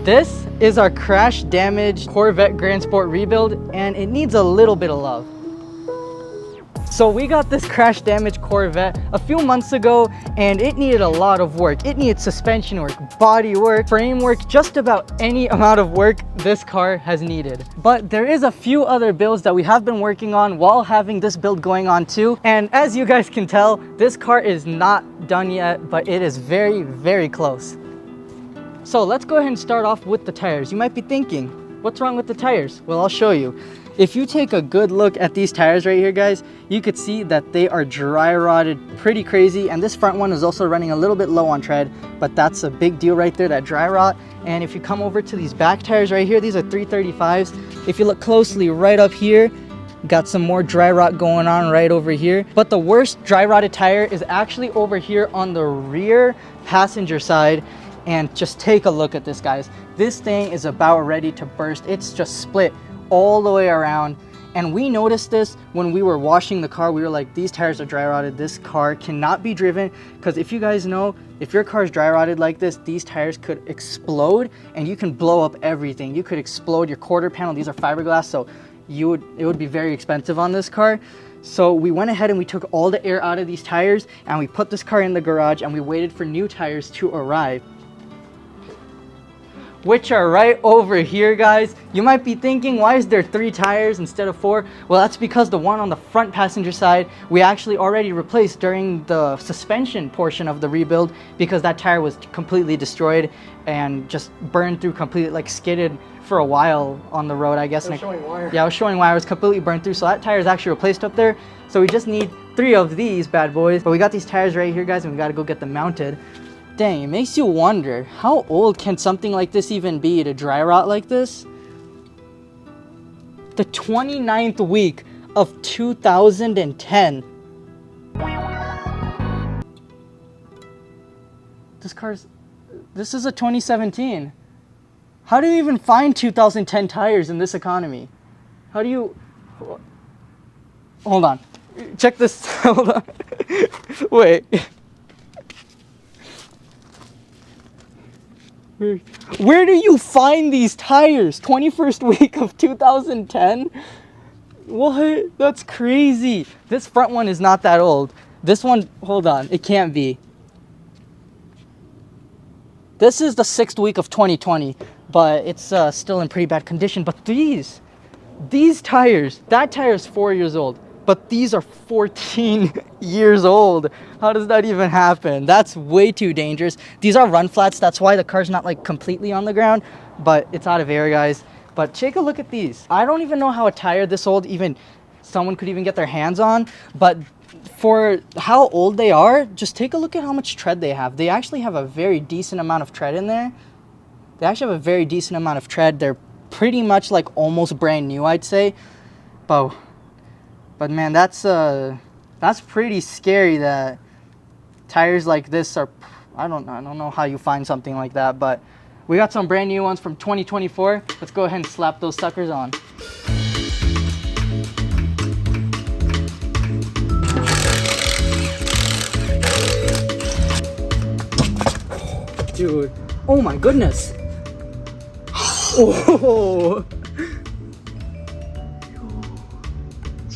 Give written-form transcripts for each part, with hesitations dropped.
This is our crash damaged Corvette Grand Sport rebuild, and it needs a little bit of love. So we got this crash damaged Corvette a few months ago, and it needed a lot of work. It needed suspension work, body work, frame work, just about any amount of work this car has needed. But there is a few other builds that we have been working on while having this build going on too. And as you guys can tell, this car is not done yet, but it is very, very close. So let's go ahead and start off with the tires. You might be thinking, what's wrong with the tires? Well, I'll show you. If you take a good look at these tires right here, guys, you could see that they are dry rotted pretty crazy. And this front one is also running a little bit low on tread, but that's a big deal right there, that dry rot. And if you come over to these back tires right here, these are 335s. If you look closely right up here, got some more dry rot going on right over here. But the worst dry rotted tire is actually over here on the rear passenger side. And just take a look at this, guys. This thing is about ready to burst. It's just split all the way around. And we noticed this when we were washing the car. We were like, these tires are dry rotted. This car cannot be driven, because if you guys know, if your car is dry rotted like this, these tires could explode and you can blow up everything. You could explode your quarter panel. These are fiberglass, so it would be very expensive on this car. So we went ahead and we took all the air out of these tires and we put this car in the garage and we waited for new tires to arrive, which are right over here, guys. You might be thinking, why is there 3 tires instead of 4? Well, that's because the one on the front passenger side we actually already replaced during the suspension portion of the rebuild, because that tire was completely destroyed and just burned through completely, like skidded for a while on the road, I guess. I was showing wire. Yeah, I was showing wire. It was completely burned through, so that tire is actually replaced up there. So we just need 3 of these bad boys. But we got these tires right here, guys, and we got to go get them mounted. Dang, it makes you wonder, how old can something like this even be to dry rot like this? The 29th week of 2010. This is a 2017. How do you even find 2010 tires in this economy? How do you... Hold on. Check this. Hold on. Wait. Where do you find these tires? 21st week of 2010? What? That's crazy. This front one is not that old. This one, hold on, it can't be. This is the 6th week of 2020, but it's still in pretty bad condition. But these tires, that tire is 4 years old, but these are 14 years old. How does that even happen? That's way too dangerous. These are run flats. That's why the car's not like completely on the ground, but it's out of air, guys. But take a look at these. I don't even know how a tire this old someone could even get their hands on, but for how old they are, just take a look at how much tread they have. They actually have a very decent amount of tread in there. They actually have a very decent amount of tread. They're pretty much like almost brand new, I'd say. But man, that's pretty scary that tires like this are, I don't know how you find something like that, but we got some brand new ones from 2024. Let's go ahead and slap those suckers on. Dude, oh my goodness. Oh.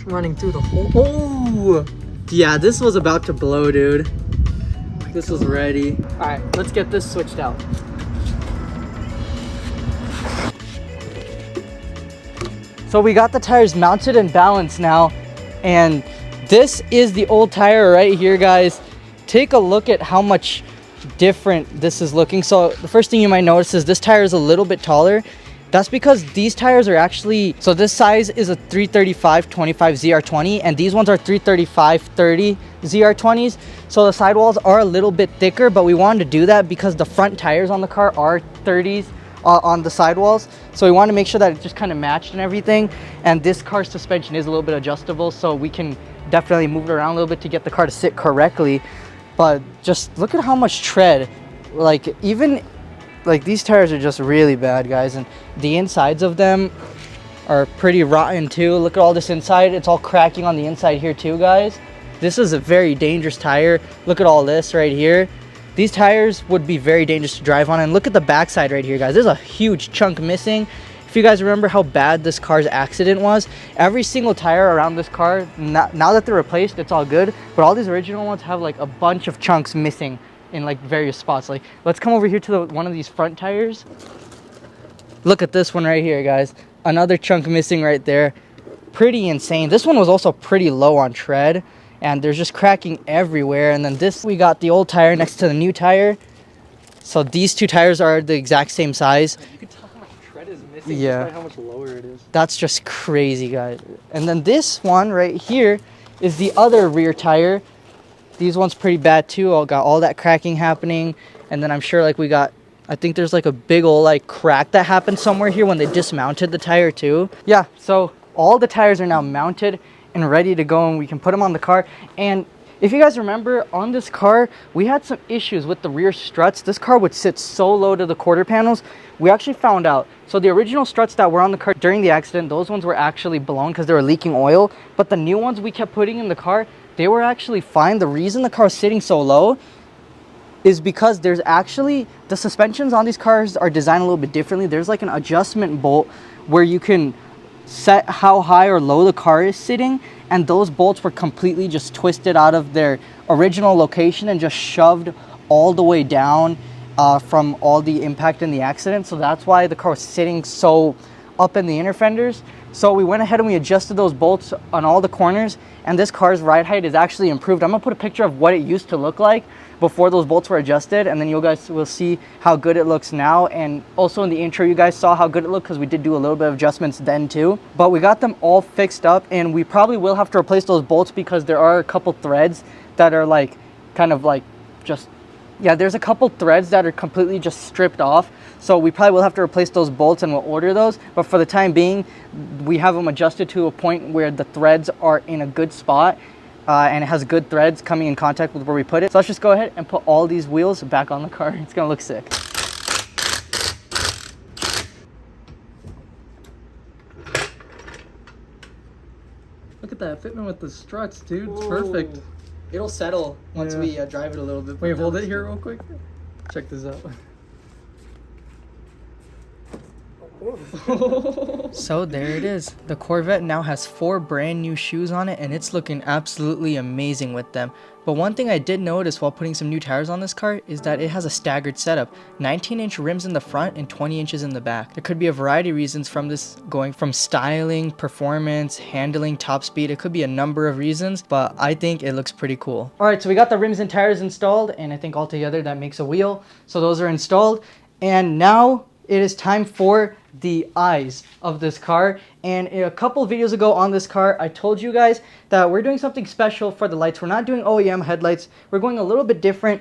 Running through the hole. Oh, yeah, this was about to blow, dude. This was ready. All right, let's get this switched out. So we got the tires mounted and balanced now, and this is the old tire right here, guys. Take a look at how much different this is looking. So the first thing you might notice is this tire is a little bit taller. That's because these tires are actually, so this size is a 335/25 ZR20, and these ones are 335/30 ZR20s. So the sidewalls are a little bit thicker, but we wanted to do that because the front tires on the car are 30s on the sidewalls. So we wanted to make sure that it just kind of matched and everything. And this car's suspension is a little bit adjustable, so we can definitely move it around a little bit to get the car to sit correctly. But just look at how much tread, like even like these tires are just really bad, guys, and the insides of them are pretty rotten too. Look at all this inside. It's all cracking on the inside here too, guys. This is a very dangerous tire. Look at all this right here. These tires would be very dangerous to drive on. And look at the backside right here, guys. There's a huge chunk missing. If you guys remember how bad this car's accident was, every single tire around this car, now that they're replaced, it's all good. But all these original ones have like a bunch of chunks missing in like various spots. Like, let's come over here to one of these front tires. Look at this one right here, guys. Another chunk missing right there. Pretty insane. This one was also pretty low on tread, and there's just cracking everywhere. And then this, we got the old tire next to the new tire. So these two tires are the exact same size. You can tell how much tread is missing Yeah. just by how much lower it is. That's just crazy, guys. And then this one right here is the other rear tire. These ones pretty bad too. Got all that cracking happening. And then I'm sure like we got, I think there's like a big old like crack that happened somewhere here when they dismounted the tire too. Yeah, so all the tires are now mounted and ready to go, and we can put them on the car. And if you guys remember, on this car, we had some issues with the rear struts. This car would sit so low to the quarter panels. We actually found out. So the original struts that were on the car during the accident, those ones were actually blown because they were leaking oil. But the new ones we kept putting in the car, they were actually fine. The reason the car was sitting so low is because there's actually, the suspensions on these cars are designed a little bit differently. There's like an adjustment bolt where you can set how high or low the car is sitting, and those bolts were completely just twisted out of their original location and just shoved all the way down from all the impact in the accident. So that's why the car was sitting so up in the inner fenders. So we went ahead and we adjusted those bolts on all the corners, and this car's ride height is actually improved. I'm gonna put a picture of what it used to look like before those bolts were adjusted, and then you guys will see how good it looks now. And also in the intro you guys saw how good it looked because we did do a little bit of adjustments then too. But we got them all fixed up, and we probably will have to replace those bolts because there are a couple threads that are like kind of like just, yeah, there's a couple threads that are completely just stripped off. So we probably will have to replace those bolts, and we'll order those. But for the time being, we have them adjusted to a point where the threads are in a good spot. And it has good threads coming in contact with where we put it. So let's just go ahead and put all these wheels back on the car. It's gonna look sick. Look at that fitment with the struts, dude. It's perfect. It'll settle once we drive it a little bit. Wait, hold it here real quick. Check this out. So there it is. The Corvette now has 4 brand new shoes on it, and it's looking absolutely amazing with them. But one thing I did notice while putting some new tires on this car is that it has a staggered setup. 19-inch rims in the front and 20 inches in the back. There could be a variety of reasons from this, going from styling, performance, handling, top speed. It could be a number of reasons, but I think it looks pretty cool. Alright, so we got the rims and tires installed, and I think altogether that makes a wheel. So those are installed, and now it is time for the eyes of this car. And a couple videos ago on this car, I told you guys that we're doing something special for the lights. We're not doing OEM headlights. We're going a little bit different.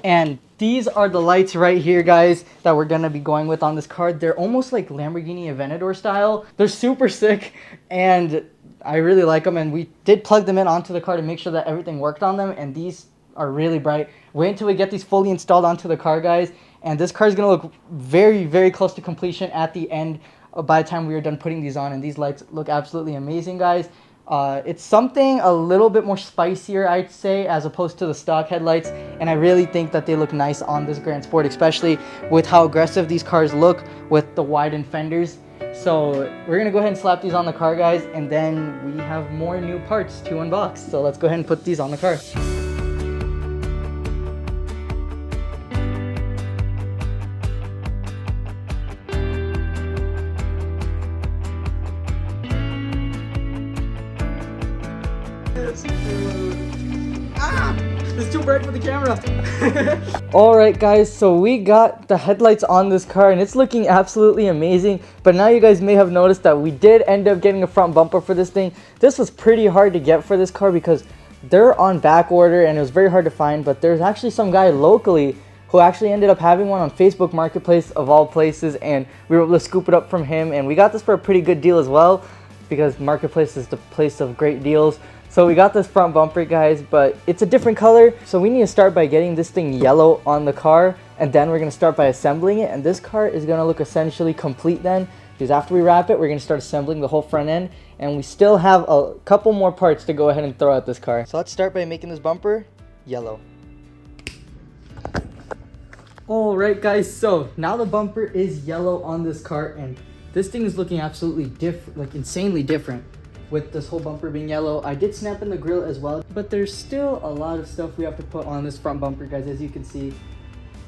And these are the lights right here, guys, that we're gonna be going with on this car. They're almost like Lamborghini Aventador style. They're super sick, and I really like them. And we did plug them in onto the car to make sure that everything worked on them. And these are really bright. Wait until we get these fully installed onto the car, guys. And this car is going to look very, very close to completion at the end by the time we are done putting these on. And these lights look absolutely amazing, guys. It's something a little bit more spicier, I'd say, as opposed to the stock headlights. And I really think that they look nice on this Grand Sport, especially with how aggressive these cars look with the widened fenders. So we're going to go ahead and slap these on the car, guys. And then we have more new parts to unbox. So let's go ahead and put these on the car. It's too bright for the camera. Alright guys, so we got the headlights on this car, and it's looking absolutely amazing. But now you guys may have noticed that we did end up getting a front bumper for this thing. This was pretty hard to get for this car because they're on back order and it was very hard to find. But there's actually some guy locally who actually ended up having one on Facebook Marketplace of all places, and we were able to scoop it up from him. And we got this for a pretty good deal as well, because Marketplace is the place of great deals. So we got this front bumper, guys, but it's a different color. So we need to start by getting this thing yellow on the car, and then we're gonna start by assembling it. And this car is gonna look essentially complete then, because after we wrap it, we're gonna start assembling the whole front end. And we still have a couple more parts to go ahead and throw at this car. So let's start by making this bumper yellow. Alright guys, so now the bumper is yellow on this car, and this thing is looking absolutely different, like insanely different with this whole bumper being yellow. I did snap in the grill as well, but there's still a lot of stuff we have to put on this front bumper, guys. As you can see,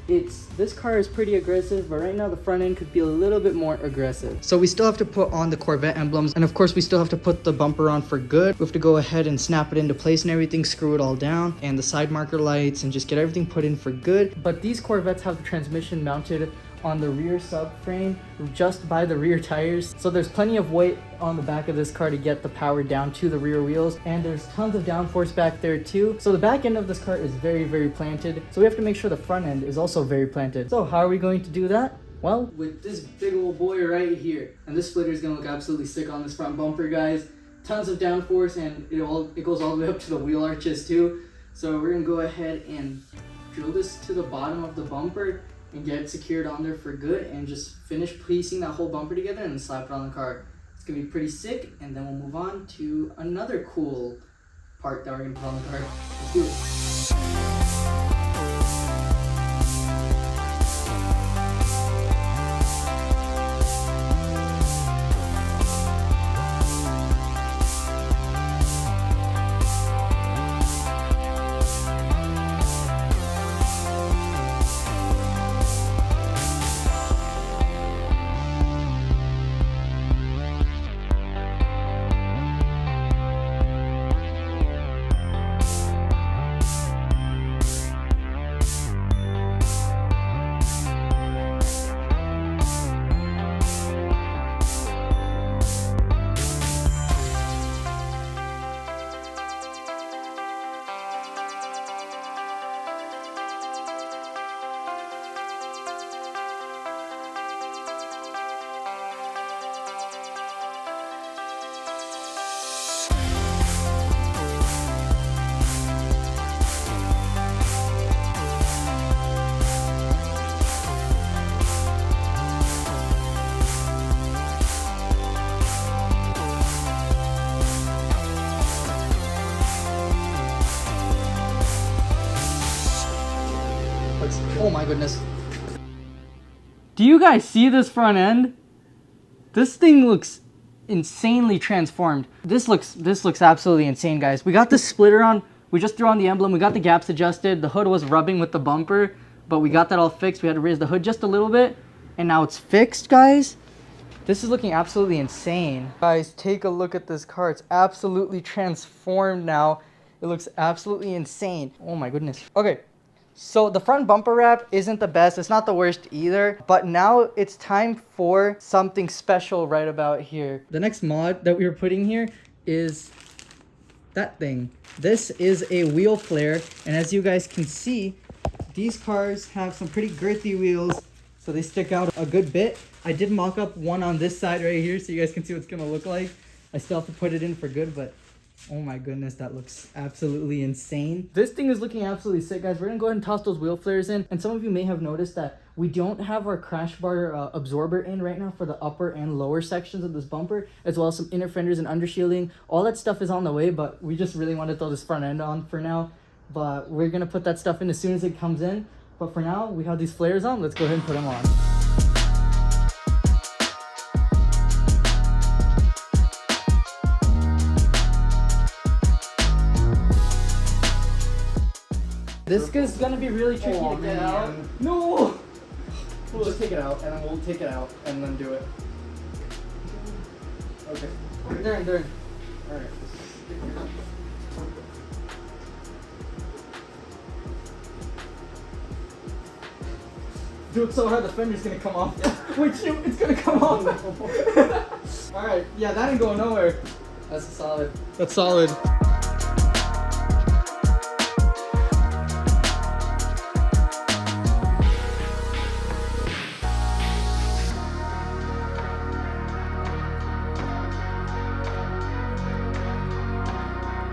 this car is pretty aggressive, but right now the front end could be a little bit more aggressive. So we still have to put on the Corvette emblems, and of course we still have to put the bumper on for good. We have to go ahead and snap it into place and everything, screw it all down, and the side marker lights, and just get everything put in for good. But these Corvettes have the transmission mounted on the rear subframe just by the rear tires, so there's plenty of weight on the back of this car to get the power down to the rear wheels, and there's tons of downforce back there too. So the back end of this car is very planted, so we have to make sure the front end is also very planted. So how are we going to do that? Well, with this big old boy right here, and this splitter is going to look absolutely sick on this front bumper, guys. Tons of downforce, and it goes all the way up to the wheel arches too. So we're going to go ahead and drill this to the bottom of the bumper and get it secured on there for good, and just finish piecing that whole bumper together and slap it on the car. It's gonna be pretty sick, and then we'll move on to another cool part that we're gonna put on the car. Let's do it. Oh my goodness. Do you guys see this front end? This thing looks insanely transformed. This looks absolutely insane, guys. We got the splitter on. We just threw on the emblem. We got the gaps adjusted. The hood was rubbing with the bumper, but we got that all fixed. We had to raise the hood just a little bit, and now it's fixed, guys. This is looking absolutely insane. Guys, take a look at this car. It's absolutely transformed now. It looks absolutely insane. Oh my goodness. Okay. So the front bumper wrap isn't the best. It's not the worst either. But now it's time for something special right about here. The next mod that we were putting here is that thing. This is a wheel flare. And as you guys can see, these cars have some pretty girthy wheels, so they stick out a good bit. I did mock up one on this side right here so you guys can see what it's gonna look like. I still have to put it in for good, but oh my goodness, that looks absolutely insane. This thing is looking absolutely sick, guys. We're gonna go ahead and toss those wheel flares in. And some of you may have noticed that we don't have our crash bar absorber in right now for the upper and lower sections of this bumper, as well as some inner fenders and undershielding. All that stuff is on the way, but we just really want to throw this front end on for now. But we're gonna put that stuff in as soon as it comes in. But for now, we have these flares on. Let's go ahead and put them on. This is gonna be really tricky to get out. No! We'll just take it out, and then we'll take it out, and then do it. Okay. There. Alright. Do it so hard the fender's gonna come off. Wait, shoot, it's gonna come off. Alright, yeah, that ain't going nowhere. That's solid. That's solid.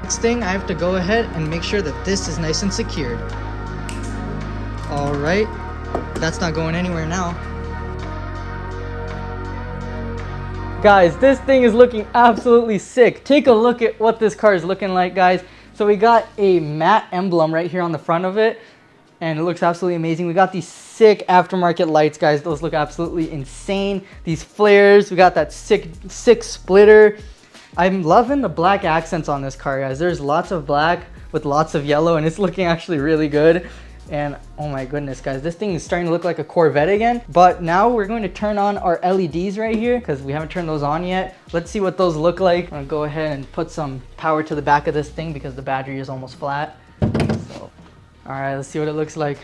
Next thing, I have to go ahead and make sure that this is nice and secured. All right, that's not going anywhere now. Guys, this thing is looking absolutely sick. Take a look at what this car is looking like, guys. So we got a matte emblem right here on the front of it, and it looks absolutely amazing. We got these sick aftermarket lights, guys. Those look absolutely insane. These flares, we got that sick splitter. I'm loving the black accents on this car, guys. There's lots of black with lots of yellow, and it's looking actually really good. And oh my goodness, guys, this thing is starting to look like a Corvette again. But now we're going to turn on our LEDs right here because we haven't turned those on yet. Let's see what those look like. I'm gonna go ahead and put some power to the back of this thing because the battery is almost flat. So, all right, let's see what it looks like.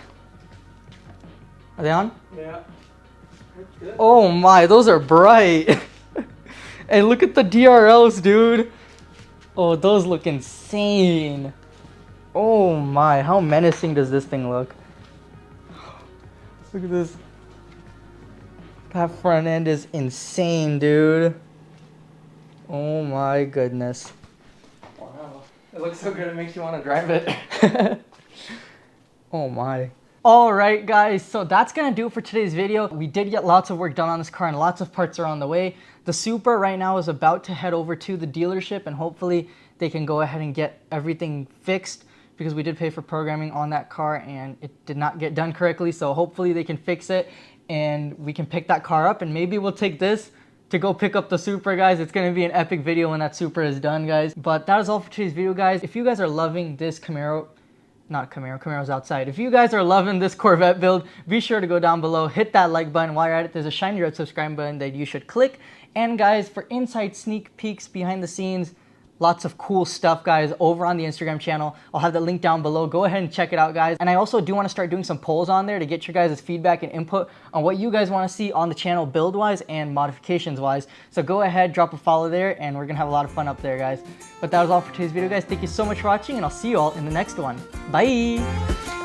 Are they on? Yeah. Good. Oh my, those are bright. And look at the DRLs, dude. Oh, those look insane. Oh my, how menacing does this thing look? Look at this. That front end is insane, dude. Oh my goodness. Wow. It looks so good it makes you want to drive it. Oh my. Alright guys, so that's gonna do it for today's video. We did get lots of work done on this car and lots of parts are on the way. The Supra right now is about to head over to the dealership and hopefully they can go ahead and get everything fixed because we did pay for programming on that car and it did not get done correctly. So hopefully they can fix it and we can pick that car up and maybe we'll take this to go pick up the Supra, guys. It's gonna be an epic video when that Supra is done, guys. But that is all for today's video, guys. If you guys are loving this Camaro's outside. If you guys are loving this Corvette build, be sure to go down below, hit that like button. While you're at it, there's a shiny red subscribe button that you should click. And guys, for inside sneak peeks behind the scenes, lots of cool stuff, guys, over on the Instagram channel. I'll have the link down below. Go ahead and check it out, guys. And I also do want to start doing some polls on there to get your guys' feedback and input on what you guys want to see on the channel build-wise and modifications-wise. So go ahead, drop a follow there, and we're going to have a lot of fun up there, guys. But that was all for today's video, guys. Thank you so much for watching, and I'll see you all in the next one. Bye!